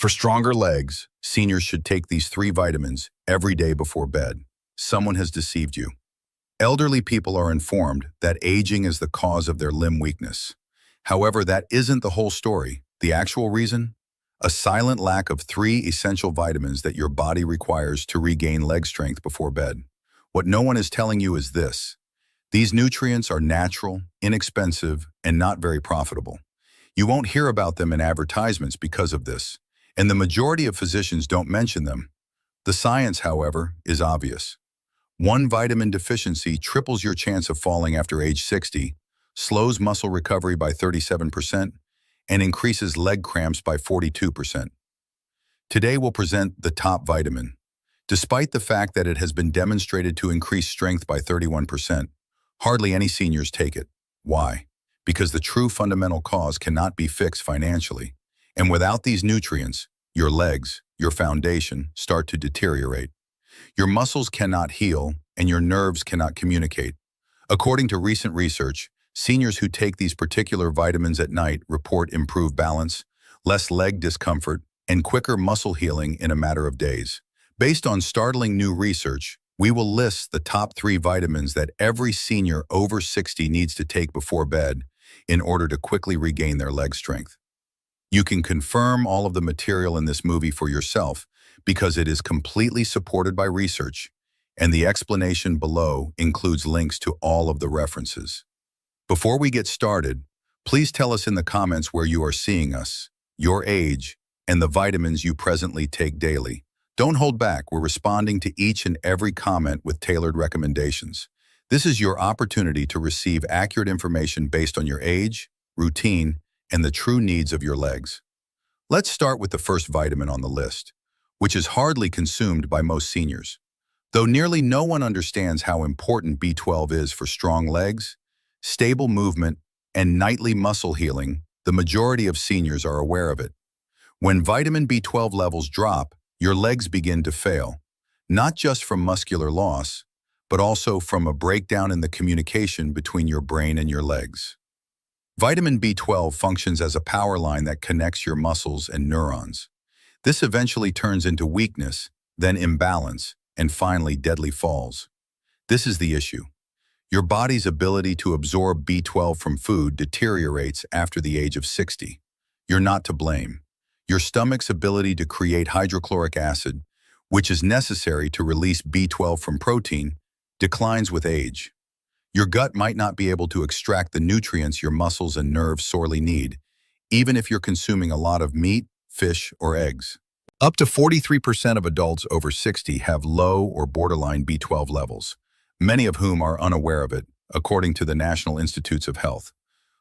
For stronger legs, seniors should take these 3 vitamins every day before bed. Someone has deceived you. Elderly people are informed that aging is the cause of their limb weakness. However, that isn't the whole story. The actual reason? A silent lack of 3 essential vitamins that your body requires to regain leg strength before bed. What no one is telling you is this: these nutrients are natural, inexpensive, and not very profitable. You won't hear about them in advertisements because of this, and the majority of physicians don't mention them. The science, however, is obvious. 1 vitamin deficiency triples your chance of falling after age 60, slows muscle recovery by 37%, and increases leg cramps by 42%. Today we'll present the top vitamin. Despite the fact that it has been demonstrated to increase strength by 31%, hardly any seniors take it. Why? Because the true fundamental cause cannot be fixed financially. And without these nutrients, your legs, your foundation, start to deteriorate. Your muscles cannot heal, and your nerves cannot communicate. According to recent research, seniors who take these particular vitamins at night report improved balance, less leg discomfort, and quicker muscle healing in a matter of days. Based on startling new research, we will list the top 3 vitamins that every senior over 60 needs to take before bed in order to quickly regain their leg strength. You can confirm all of the material in this movie for yourself because it is completely supported by research, and the explanation below includes links to all of the references. Before we get started, please tell us in the comments where you are seeing us, your age, and the vitamins you presently take daily. Don't hold back, we're responding to each and every comment with tailored recommendations. This is your opportunity to receive accurate information based on your age, routine, and the true needs of your legs. Let's start with the first vitamin on the list, which is hardly consumed by most seniors. Though nearly no one understands how important B12 is for strong legs, stable movement, and nightly muscle healing, the majority of seniors are aware of it. When vitamin B12 levels drop, your legs begin to fail, not just from muscular loss, but also from a breakdown in the communication between your brain and your legs. Vitamin B12 functions as a power line that connects your muscles and neurons. This eventually turns into weakness, then imbalance, and finally deadly falls. This is the issue. Your body's ability to absorb B12 from food deteriorates after the age of 60. You're not to blame. Your stomach's ability to create hydrochloric acid, which is necessary to release B12 from protein, declines with age. Your gut might not be able to extract the nutrients your muscles and nerves sorely need, even if you're consuming a lot of meat, fish, or eggs. Up to 43% of adults over 60 have low or borderline B12 levels, many of whom are unaware of it, according to the National Institutes of Health.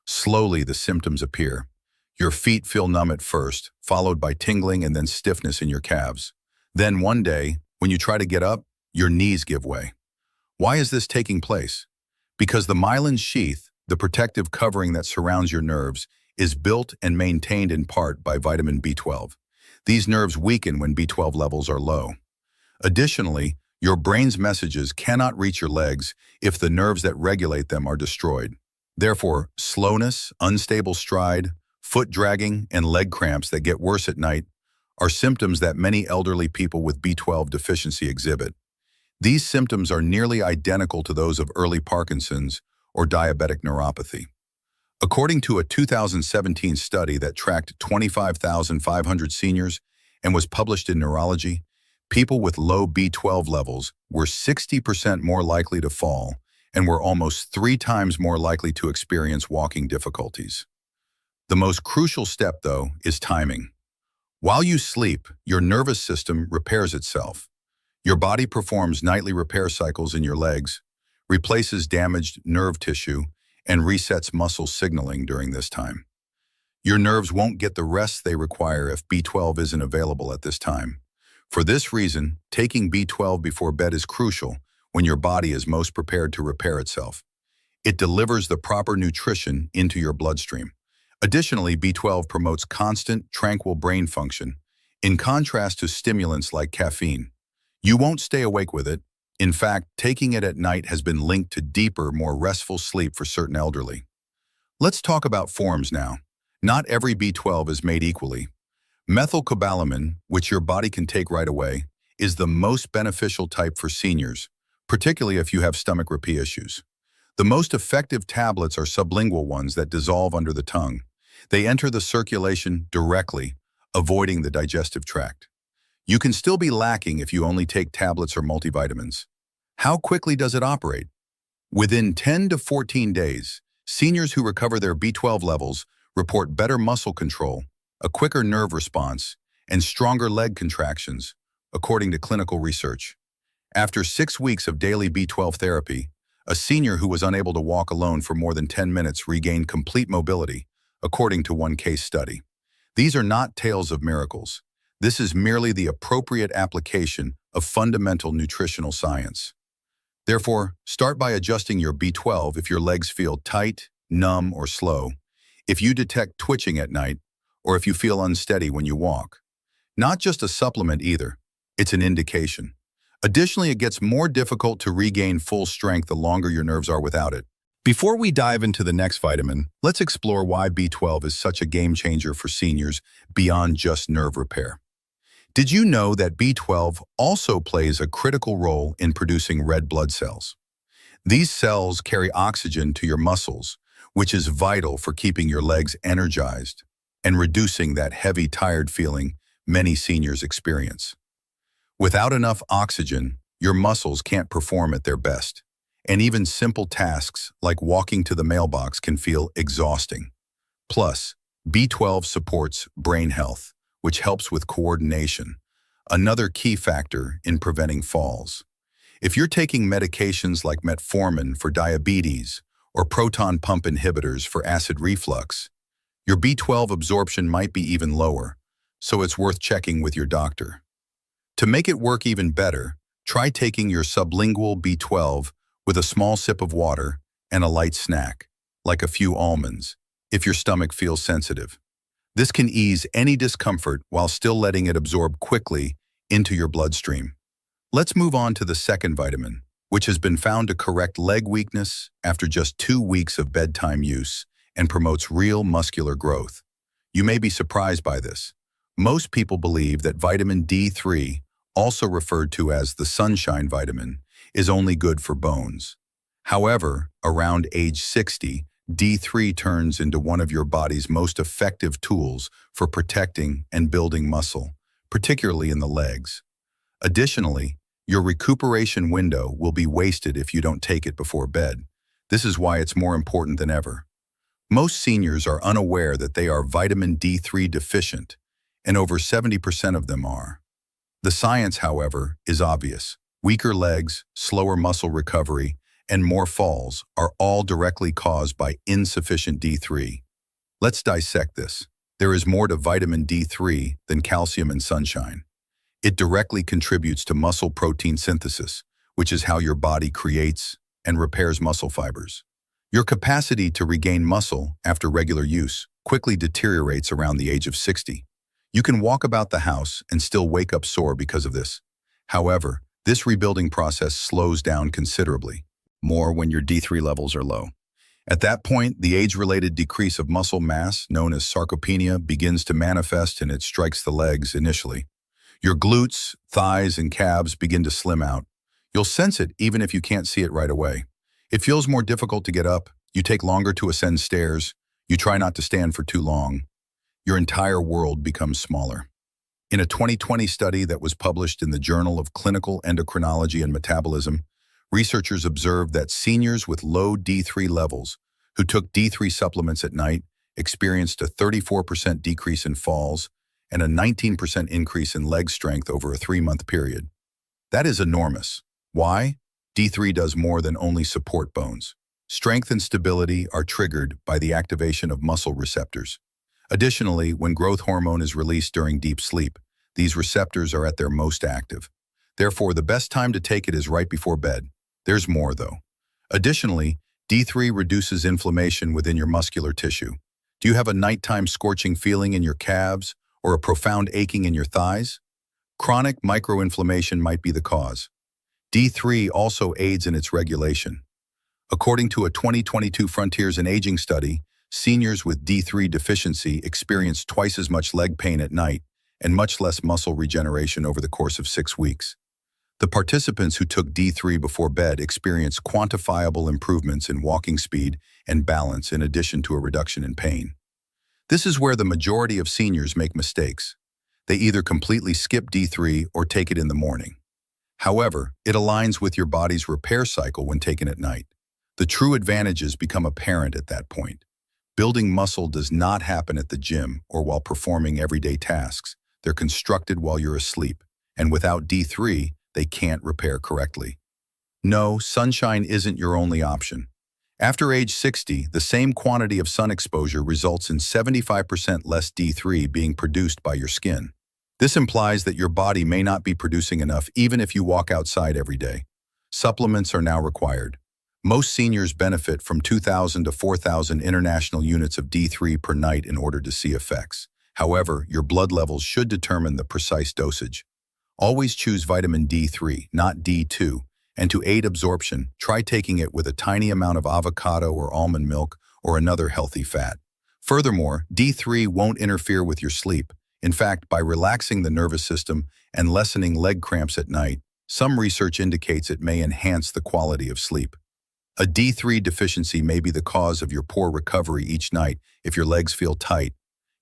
Slowly, the symptoms appear. Your feet feel numb at first, followed by tingling and then stiffness in your calves. Then one day, when you try to get up, your knees give way. Why is this taking place? Because the myelin sheath, the protective covering that surrounds your nerves, is built and maintained in part by vitamin B12. These nerves weaken when B12 levels are low. Additionally, your brain's messages cannot reach your legs if the nerves that regulate them are destroyed. Therefore, slowness, unstable stride, foot dragging, and leg cramps that get worse at night are symptoms that many elderly people with B12 deficiency exhibit. These symptoms are nearly identical to those of early Parkinson's or diabetic neuropathy. According to a 2017 study that tracked 25,500 seniors and was published in Neurology, people with low B12 levels were 60% more likely to fall and were almost 3 times more likely to experience walking difficulties. The most crucial step, though, is timing. While you sleep, your nervous system repairs itself. Your body performs nightly repair cycles in your legs, replaces damaged nerve tissue, and resets muscle signaling during this time. Your nerves won't get the rest they require if B12 isn't available at this time. For this reason, taking B12 before bed is crucial when your body is most prepared to repair itself. It delivers the proper nutrition into your bloodstream. Additionally, B12 promotes constant, tranquil brain function, in contrast to stimulants like caffeine. You won't stay awake with it. In fact, taking it at night has been linked to deeper, more restful sleep for certain elderly. Let's talk about forms now. Not every B12 is made equally. Methylcobalamin, which your body can take right away, is the most beneficial type for seniors, particularly if you have stomach repair issues. The most effective tablets are sublingual ones that dissolve under the tongue. They enter the circulation directly, avoiding the digestive tract. You can still be lacking if you only take tablets or multivitamins. How quickly does it operate? Within 10 to 14 days, seniors who recover their B12 levels report better muscle control, a quicker nerve response, and stronger leg contractions, according to clinical research. After 6 weeks of daily B12 therapy, a senior who was unable to walk alone for more than 10 minutes regained complete mobility, according to one case study. These are not tales of miracles. This is merely the appropriate application of fundamental nutritional science. Therefore, start by adjusting your B12 if your legs feel tight, numb, or slow, if you detect twitching at night, or if you feel unsteady when you walk. Not just a supplement either, it's an indication. Additionally, it gets more difficult to regain full strength the longer your nerves are without it. Before we dive into the next vitamin, let's explore why B12 is such a game changer for seniors beyond just nerve repair. Did you know that B12 also plays a critical role in producing red blood cells? These cells carry oxygen to your muscles, which is vital for keeping your legs energized and reducing that heavy, tired feeling many seniors experience. Without enough oxygen, your muscles can't perform at their best, and even simple tasks like walking to the mailbox can feel exhausting. Plus, B12 supports brain health, which helps with coordination, another key factor in preventing falls. If you're taking medications like metformin for diabetes or proton pump inhibitors for acid reflux, your B12 absorption might be even lower, so it's worth checking with your doctor. To make it work even better, try taking your sublingual B12 with a small sip of water and a light snack, like a few almonds, if your stomach feels sensitive. This can ease any discomfort while still letting it absorb quickly into your bloodstream. Let's move on to the second vitamin, which has been found to correct leg weakness after just 2 weeks of bedtime use and promotes real muscular growth. You may be surprised by this. Most people believe that vitamin D3, also referred to as the sunshine vitamin, is only good for bones. However, around age 60, D3 turns into one of your body's most effective tools for protecting and building muscle, particularly in the legs. Additionally, your recuperation window will be wasted if you don't take it before bed. This is why it's more important than ever. Most seniors are unaware that they are vitamin D3 deficient, and over 70% of them are. The science, however, is obvious. Weaker legs, slower muscle recovery, and more falls are all directly caused by insufficient D3. Let's dissect this. There is more to vitamin D3 than calcium and sunshine. It directly contributes to muscle protein synthesis, which is how your body creates and repairs muscle fibers. Your capacity to regain muscle after regular use quickly deteriorates around the age of 60. You can walk about the house and still wake up sore because of this. However, this rebuilding process slows down considerably, more when your D3 levels are low. At that point, the age-related decrease of muscle mass, known as sarcopenia, begins to manifest, and it strikes the legs initially. Your glutes, thighs, and calves begin to slim out. You'll sense it even if you can't see it right away. It feels more difficult to get up, you take longer to ascend stairs, you try not to stand for too long. Your entire world becomes smaller. In a 2020 study that was published in the Journal of Clinical Endocrinology and Metabolism, researchers observed that seniors with low D3 levels who took D3 supplements at night experienced a 34% decrease in falls and a 19% increase in leg strength over a 3-month period. That is enormous. Why? D3 does more than only support bones. Strength and stability are triggered by the activation of muscle receptors. Additionally, when growth hormone is released during deep sleep, these receptors are at their most active. Therefore, the best time to take it is right before bed. There's more, though. Additionally, D3 reduces inflammation within your muscular tissue. Do you have a nighttime scorching feeling in your calves or a profound aching in your thighs? Chronic microinflammation might be the cause. D3 also aids in its regulation. According to a 2022 Frontiers in Aging study, seniors with D3 deficiency experience twice as much leg pain at night and much less muscle regeneration over the course of 6 weeks. The participants who took D3 before bed experienced quantifiable improvements in walking speed and balance in addition to a reduction in pain. This is where the majority of seniors make mistakes. They either completely skip D3 or take it in the morning. However, it aligns with your body's repair cycle when taken at night. The true advantages become apparent at that point. Building muscle does not happen at the gym or while performing everyday tasks. They're constructed while you're asleep, and without D3, they can't repair correctly. No, sunshine isn't your only option. After age 60, the same quantity of sun exposure results in 75% less D3 being produced by your skin. This implies that your body may not be producing enough even if you walk outside every day. Supplements are now required. Most seniors benefit from 2,000 to 4,000 international units of D3 per night in order to see effects. However, your blood levels should determine the precise dosage. Always choose vitamin D3, not D2, and to aid absorption, try taking it with a tiny amount of avocado or almond milk or another healthy fat. Furthermore, D3 won't interfere with your sleep. In fact, by relaxing the nervous system and lessening leg cramps at night, some research indicates it may enhance the quality of sleep. A D3 deficiency may be the cause of your poor recovery each night if your legs feel tight,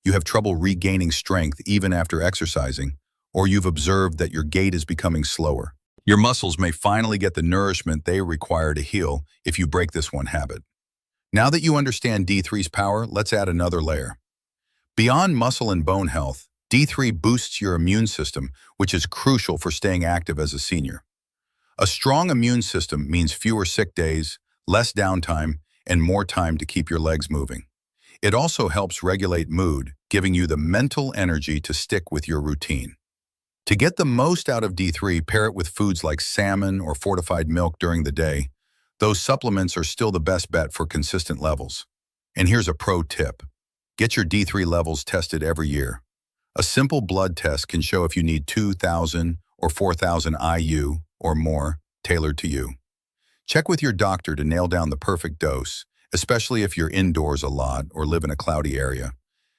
you have trouble regaining strength even after exercising, or you've observed that your gait is becoming slower. Your muscles may finally get the nourishment they require to heal if you break this one habit. Now that you understand D3's power, let's add another layer. Beyond muscle and bone health, D3 boosts your immune system, which is crucial for staying active as a senior. A strong immune system means fewer sick days, less downtime, and more time to keep your legs moving. It also helps regulate mood, giving you the mental energy to stick with your routine. To get the most out of D3, pair it with foods like salmon or fortified milk during the day. Those supplements are still the best bet for consistent levels. And here's a pro tip. Get your D3 levels tested every year. A simple blood test can show if you need 2,000 or 4,000 IU or more, tailored to you. Check with your doctor to nail down the perfect dose, especially if you're indoors a lot or live in a cloudy area.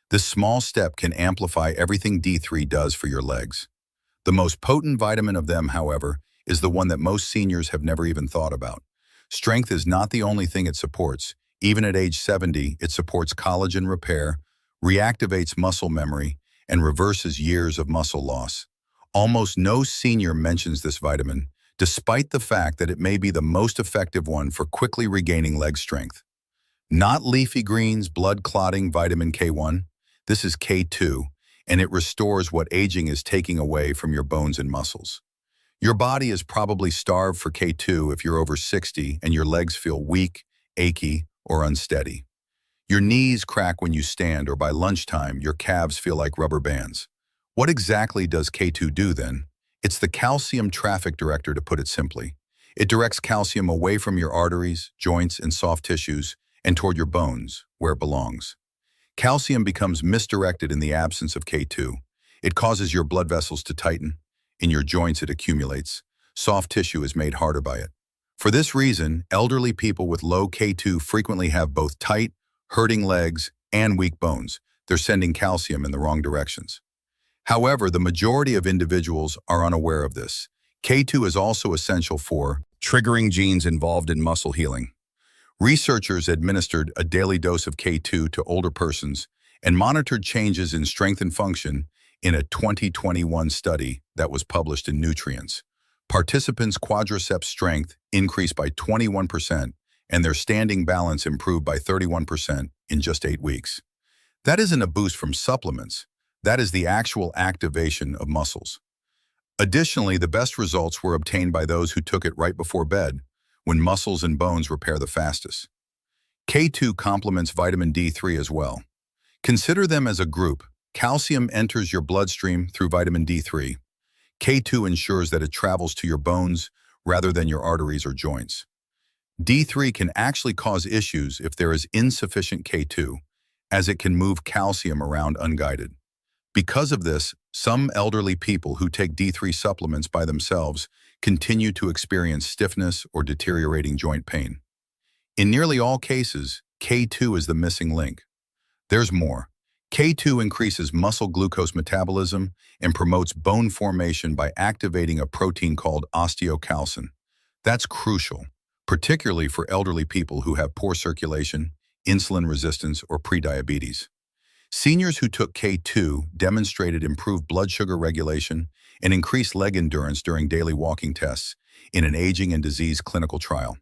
This small step can amplify everything D3 does for your legs. The most potent vitamin of them, however, is the one that most seniors have never even thought about. Strength is not the only thing it supports. Even at age 70, it supports collagen repair, reactivates muscle memory, and reverses years of muscle loss. Almost no senior mentions this vitamin, despite the fact that it may be the most effective one for quickly regaining leg strength. Not leafy greens, blood-clotting vitamin K1. This is K2, and it restores what aging is taking away from your bones and muscles. Your body is probably starved for K2 if you're over 60 and your legs feel weak, achy, or unsteady. Your knees crack when you stand, or by lunchtime, your calves feel like rubber bands. What exactly does K2 do then? It's the calcium traffic director, to put it simply. It directs calcium away from your arteries, joints, and soft tissues, and toward your bones, where it belongs. Calcium becomes misdirected in the absence of K2. It causes your blood vessels to tighten. In your joints, it accumulates. Soft tissue is made harder by it. For this reason, elderly people with low K2 frequently have both tight, hurting legs and weak bones. They're sending calcium in the wrong directions. However, the majority of individuals are unaware of this. K2 is also essential for triggering genes involved in muscle healing. Researchers administered a daily dose of K2 to older persons and monitored changes in strength and function in a 2021 study that was published in Nutrients. Participants' quadriceps strength increased by 21% and their standing balance improved by 31% in just 8 weeks. That isn't a boost from supplements. That is the actual activation of muscles. Additionally, the best results were obtained by those who took it right before bed, when muscles and bones repair the fastest. K2 complements vitamin D3 as well. Consider them as a group. Calcium enters your bloodstream through vitamin D3. K2 ensures that it travels to your bones rather than your arteries or joints. D3 can actually cause issues if there is insufficient K2, as it can move calcium around unguided. Because of this, some elderly people who take D3 supplements by themselves continue to experience stiffness or deteriorating joint pain. In nearly all cases, K2 is the missing link. There's more. K2 increases muscle glucose metabolism and promotes bone formation by activating a protein called osteocalcin. That's crucial, particularly for elderly people who have poor circulation, insulin resistance, or prediabetes. Seniors who took K2 demonstrated improved blood sugar regulation and increased leg endurance during daily walking tests in an aging and disease clinical trial.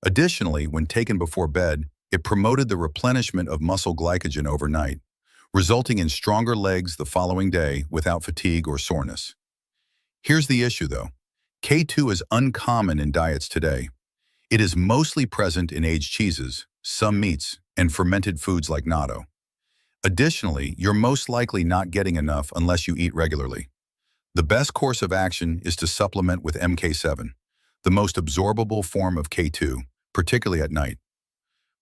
Additionally, when taken before bed, it promoted the replenishment of muscle glycogen overnight, resulting in stronger legs the following day without fatigue or soreness. Here's the issue, though. K2 is uncommon in diets today. It is mostly present in aged cheeses, some meats, and fermented foods like natto. Additionally, you're most likely not getting enough unless you eat regularly. The best course of action is to supplement with MK7, the most absorbable form of K2, particularly at night.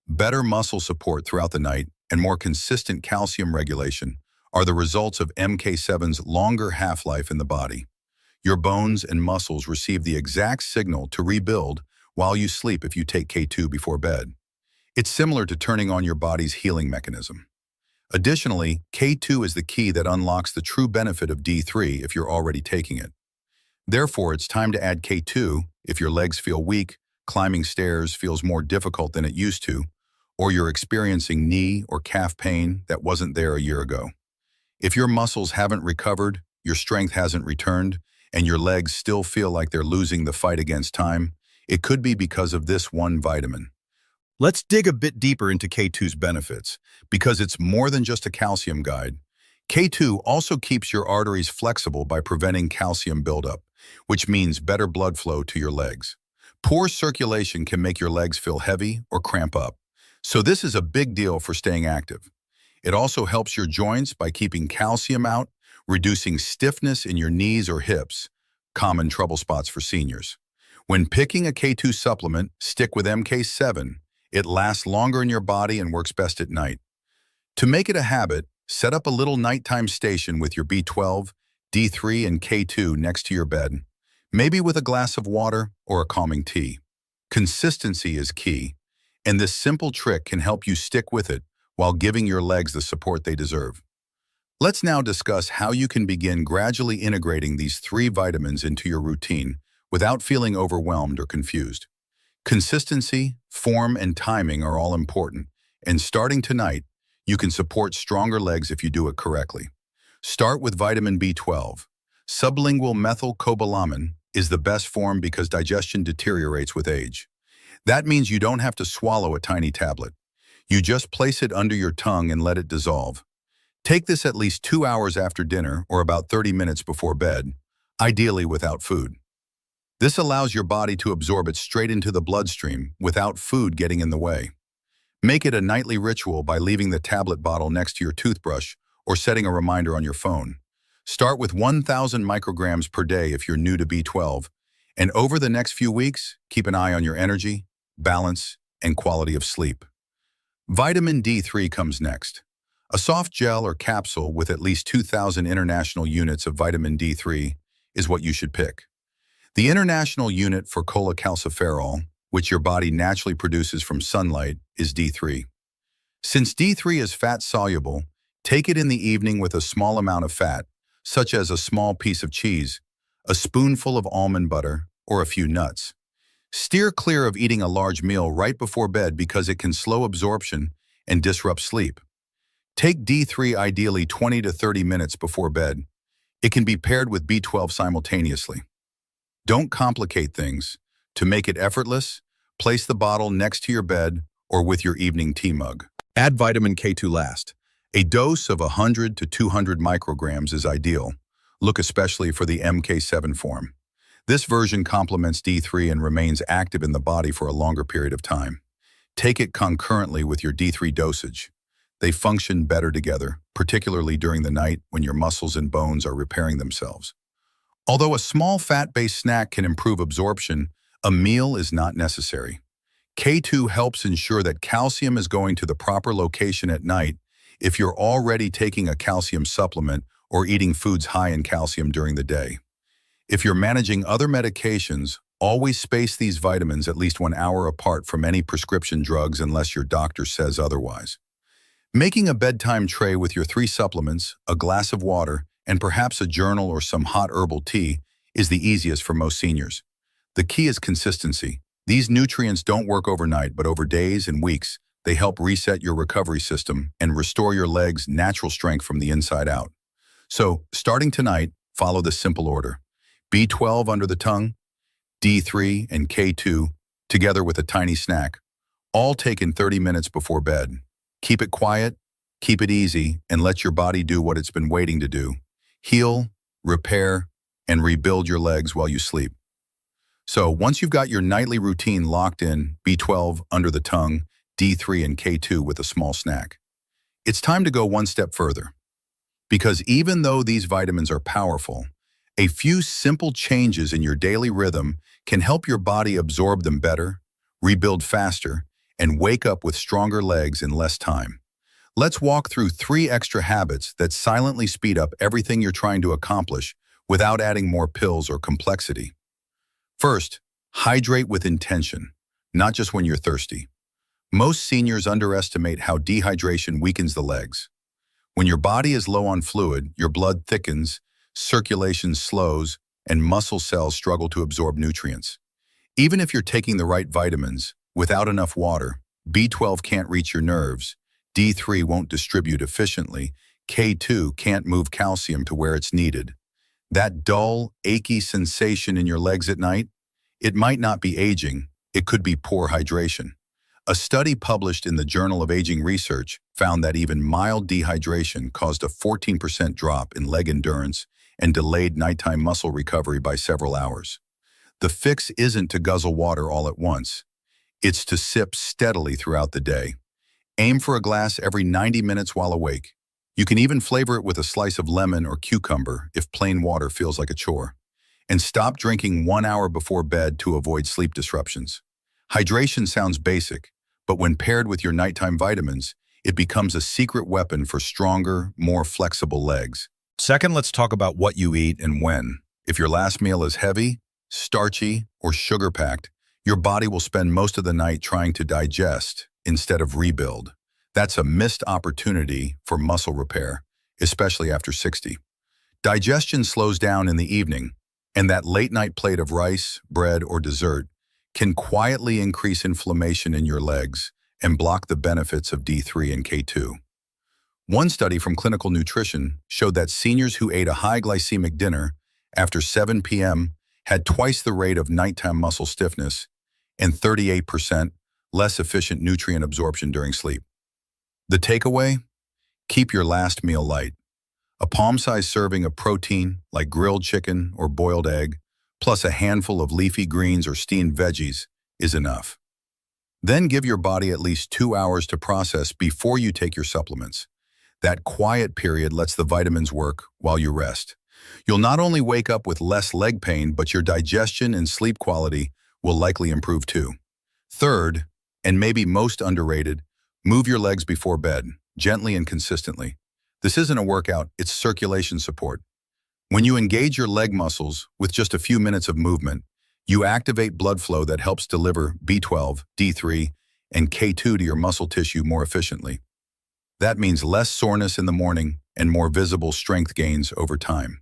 Better muscle support throughout the night and more consistent calcium regulation are the results of MK7's longer half-life in the body. Your bones and muscles receive the exact signal to rebuild while you sleep if you take K2 before bed. It's similar to turning on your body's healing mechanism. Additionally, K2 is the key that unlocks the true benefit of D3 if you're already taking it. Therefore, it's time to add K2 if your legs feel weak, climbing stairs feels more difficult than it used to, or you're experiencing knee or calf pain that wasn't there a year ago. If your muscles haven't recovered, your strength hasn't returned, and your legs still feel like they're losing the fight against time, it could be because of this one vitamin. Let's dig a bit deeper into K2's benefits, because it's more than just a calcium guide. K2 also keeps your arteries flexible by preventing calcium buildup, which means better blood flow to your legs. Poor circulation can make your legs feel heavy or cramp up, so this is a big deal for staying active. It also helps your joints by keeping calcium out, reducing stiffness in your knees or hips, common trouble spots for seniors. When picking a K2 supplement, stick with MK7. It lasts longer in your body and works best at night. To make it a habit, set up a little nighttime station with your B12, D3, and K2 next to your bed, maybe with a glass of water or a calming tea. Consistency is key, and this simple trick can help you stick with it while giving your legs the support they deserve. Let's now discuss how you can begin gradually integrating these 3 vitamins into your routine without feeling overwhelmed or confused. Consistency, form, and timing are all important, and starting tonight, you can support stronger legs if you do it correctly. Start with vitamin B12. Sublingual methylcobalamin is the best form because digestion deteriorates with age. That means you don't have to swallow a tiny tablet. You just place it under your tongue and let it dissolve. Take this at least 2 hours after dinner or about 30 minutes before bed, ideally without food. This allows your body to absorb it straight into the bloodstream without food getting in the way. Make it a nightly ritual by leaving the tablet bottle next to your toothbrush or setting a reminder on your phone. Start with 1,000 micrograms per day if you're new to B12, and over the next few weeks, keep an eye on your energy, balance, and quality of sleep. Vitamin D3 comes next. A soft gel or capsule with at least 2,000 international units of vitamin D3 is what you should pick. The international unit for cholecalciferol, which your body naturally produces from sunlight, is D3. Since D3 is fat-soluble, take it in the evening with a small amount of fat, such as a small piece of cheese, a spoonful of almond butter, or a few nuts. Steer clear of eating a large meal right before bed because it can slow absorption and disrupt sleep. Take D3 ideally 20 to 30 minutes before bed. It can be paired with B12 simultaneously. Don't complicate things. To make it effortless, place the bottle next to your bed or with your evening tea mug. Add vitamin K2 last. A dose of 100 to 200 micrograms is ideal. Look especially for the MK7 form. This version complements D3 and remains active in the body for a longer period of time. Take it concurrently with your D3 dosage. They function better together, particularly during the night when your muscles and bones are repairing themselves. Although a small fat-based snack can improve absorption, a meal is not necessary. K2 helps ensure that calcium is going to the proper location at night if you're already taking a calcium supplement or eating foods high in calcium during the day. If you're managing other medications, always space these vitamins at least 1 hour apart from any prescription drugs unless your doctor says otherwise. Making a bedtime tray with your 3 supplements, a glass of water, and perhaps a journal or some hot herbal tea is the easiest for most seniors. The key is consistency. These nutrients don't work overnight, but over days and weeks, they help reset your recovery system and restore your legs' natural strength from the inside out. So, starting tonight, follow this simple order. B12 under the tongue, D3 and K2, together with a tiny snack, all taken 30 minutes before bed. Keep it quiet, keep it easy, and let your body do what it's been waiting to do. Heal, repair, and rebuild your legs while you sleep. So once you've got your nightly routine locked in, B12 under the tongue, D3 and K2 with a small snack, it's time to go one step further. Because even though these vitamins are powerful, a few simple changes in your daily rhythm can help your body absorb them better, rebuild faster, and wake up with stronger legs in less time. Let's walk through 3 extra habits that silently speed up everything you're trying to accomplish without adding more pills or complexity. First, hydrate with intention, not just when you're thirsty. Most seniors underestimate how dehydration weakens the legs. When your body is low on fluid, your blood thickens, circulation slows, and muscle cells struggle to absorb nutrients. Even if you're taking the right vitamins, without enough water, B12 can't reach your nerves, D3 won't distribute efficiently, K2 can't move calcium to where it's needed. That dull, achy sensation in your legs at night, it might not be aging, it could be poor hydration. A study published in the Journal of Aging Research found that even mild dehydration caused a 14% drop in leg endurance and delayed nighttime muscle recovery by several hours. The fix isn't to guzzle water all at once. It's to sip steadily throughout the day. Aim for a glass every 90 minutes while awake. You can even flavor it with a slice of lemon or cucumber if plain water feels like a chore. And stop drinking 1 hour before bed to avoid sleep disruptions. Hydration sounds basic, but when paired with your nighttime vitamins, it becomes a secret weapon for stronger, more flexible legs. Second, let's talk about what you eat and when. If your last meal is heavy, starchy, or sugar-packed, your body will spend most of the night trying to digest instead of rebuild. That's a missed opportunity for muscle repair, especially after 60. Digestion slows down in the evening, and that late-night plate of rice, bread, or dessert can quietly increase inflammation in your legs and block the benefits of D3 and K2. One study from Clinical Nutrition showed that seniors who ate a high glycemic dinner after 7 p.m. had twice the rate of nighttime muscle stiffness and 38% less efficient nutrient absorption during sleep. The takeaway? Keep your last meal light. A palm-sized serving of protein, like grilled chicken or boiled egg, plus a handful of leafy greens or steamed veggies, is enough. Then give your body at least 2 hours to process before you take your supplements. That quiet period lets the vitamins work while you rest. You'll not only wake up with less leg pain, but your digestion and sleep quality will likely improve too. Third, and maybe most underrated, move your legs before bed, gently and consistently. This isn't a workout, it's circulation support. When you engage your leg muscles with just a few minutes of movement, you activate blood flow that helps deliver B12, D3, and K2 to your muscle tissue more efficiently. That means less soreness in the morning and more visible strength gains over time.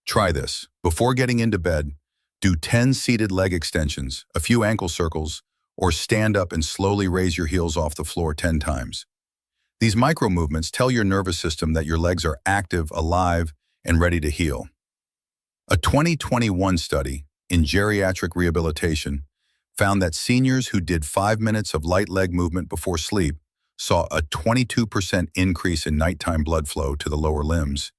Try this. Before getting into bed, do 10 seated leg extensions, a few ankle circles, or stand up and slowly raise your heels off the floor 10 times. These micro movements tell your nervous system that your legs are active, alive, and ready to heal. A 2021 study in geriatric rehabilitation found that seniors who did 5 minutes of light leg movement before sleep saw a 22% increase in nighttime blood flow to the lower limbs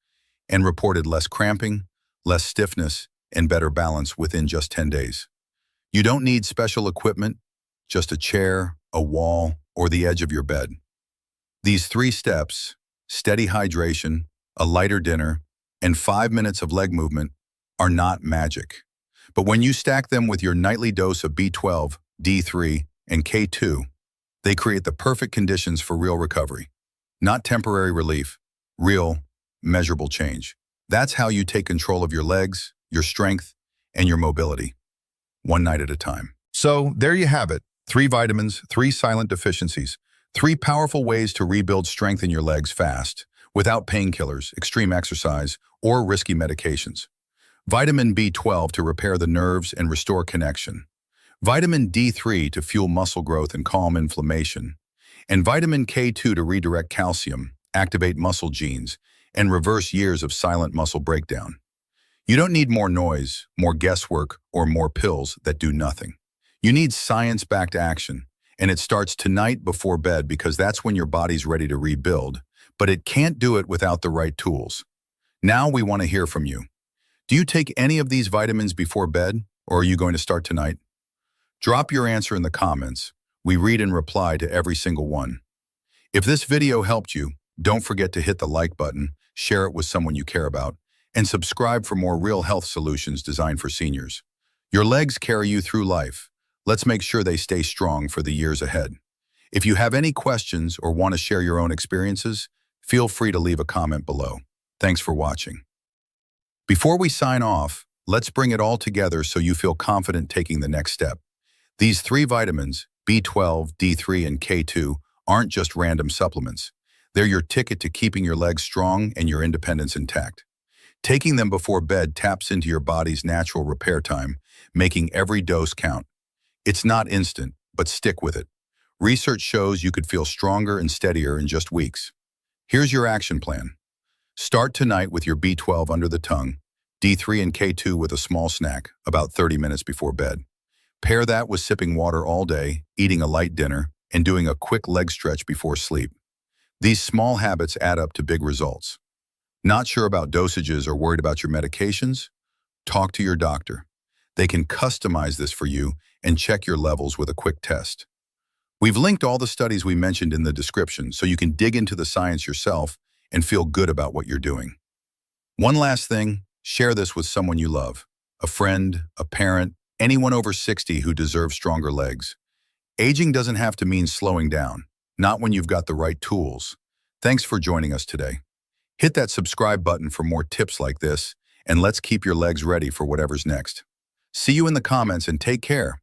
and reported less cramping, less stiffness, and better balance within just 10 days. You don't need special equipment, just a chair, a wall, or the edge of your bed. These 3 steps, steady hydration, a lighter dinner, and 5 minutes of leg movement, are not magic. But when you stack them with your nightly dose of B12, D3, and K2, they create the perfect conditions for real recovery. Not temporary relief, real, measurable change. That's how you take control of your legs, your strength, and your mobility, one night at a time. So there you have it. 3 vitamins, 3 silent deficiencies. 3 powerful ways to rebuild strength in your legs fast, without painkillers, extreme exercise, or risky medications. Vitamin B12 to repair the nerves and restore connection. Vitamin D3 to fuel muscle growth and calm inflammation. And vitamin K2 to redirect calcium, activate muscle genes, and reverse years of silent muscle breakdown. You don't need more noise, more guesswork, or more pills that do nothing. You need science-backed action, and it starts tonight before bed because that's when your body's ready to rebuild, but it can't do it without the right tools. Now we want to hear from you. Do you take any of these vitamins before bed, or are you going to start tonight? Drop your answer in the comments. We read and reply to every single one. If this video helped you, don't forget to hit the like button, share it with someone you care about, and subscribe for more real health solutions designed for seniors. Your legs carry you through life. Let's make sure they stay strong for the years ahead. If you have any questions or want to share your own experiences, feel free to leave a comment below. Thanks for watching. Before we sign off, let's bring it all together so you feel confident taking the next step. These 3 vitamins, B12, D3, and K2, aren't just random supplements. They're your ticket to keeping your legs strong and your independence intact. Taking them before bed taps into your body's natural repair time, making every dose count. It's not instant, but stick with it. Research shows you could feel stronger and steadier in just weeks. Here's your action plan. Start tonight with your B12 under the tongue, D3 and K2 with a small snack, about 30 minutes before bed. Pair that with sipping water all day, eating a light dinner, and doing a quick leg stretch before sleep. These small habits add up to big results. Not sure about dosages or worried about your medications? Talk to your doctor. They can customize this for you and check your levels with a quick test. We've linked all the studies we mentioned in the description so you can dig into the science yourself and feel good about what you're doing. One last thing, share this with someone you love, a friend, a parent, anyone over 60 who deserves stronger legs. Aging doesn't have to mean slowing down, not when you've got the right tools. Thanks for joining us today. Hit that subscribe button for more tips like this, and let's keep your legs ready for whatever's next. See you in the comments and take care.